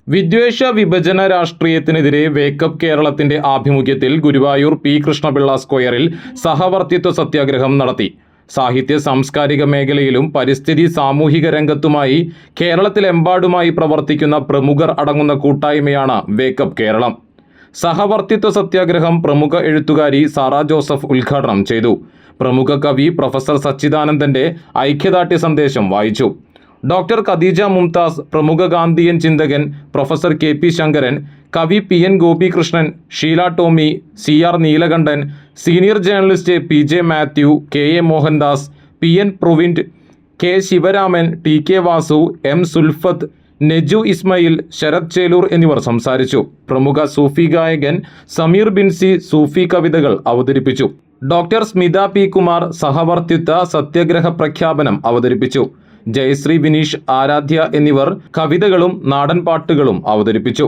വിദ്വേഷ വിഭജന രാഷ്ട്രീയത്തിനെതിരെ വേക്കപ്പ് കേരളത്തിന്റെ ആഭിമുഖ്യത്തിൽ ഗുരുവായൂർ പി കൃഷ്ണപിള്ള സ്ക്വയറിൽ സഹവർത്തിത്വ സത്യാഗ്രഹം നടത്തി. സാഹിത്യ സാംസ്കാരിക മേഖലയിലും പരിസ്ഥിതി സാമൂഹിക രംഗത്തുമായി കേരളത്തിലെമ്പാടുമായി പ്രവർത്തിക്കുന്ന പ്രമുഖർ അടങ്ങുന്ന കൂട്ടായ്മയാണ് വേക്കപ്പ് കേരളം. സഹവർത്തിത്വ സത്യാഗ്രഹം പ്രമുഖ എഴുത്തുകാരി സാറാ ജോസഫ് ഉദ്ഘാടനം ചെയ്തു. പ്രമുഖ കവി പ്രൊഫസർ സച്ചിദാനന്ദന്റെ ഐക്യദാർഢ്യ സന്ദേശം വായിച്ചു. ഡോക്ടർ ഖദീജ മുംതാസ്, പ്രമുഖ ഗാന്ധിയൻ ചിന്തകൻ പ്രൊഫസർ കെ പി ശങ്കരൻ, കവി P N Gopikrishnan, Sheela Tomy, C R Neelakantan, senior journalist P J Mathew, K A Mohandas, P N Provind, K Sivaraman, T K Vasu, M Sulfath, Neju Ismail, Sarath Chelur എന്നിവർ സംസാരിച്ചു. പ്രമുഖ സൂഫി ഗായകൻ സമീർ ബിൻസി സൂഫി കവിതകൾ അവതരിപ്പിച്ചു. ഡോക്ടർ സ്മിത പി കുമാർ സഹവർത്തിത്വ സത്യാഗ്രഹ പ്രഖ്യാപനം അവതരിപ്പിച്ചു. ജയശ്രീ വിനീഷ്, ആരാധ്യ എന്നിവർ കവിതകളും നാടൻ പാട്ടുകളും അവതരിപ്പിച്ചു.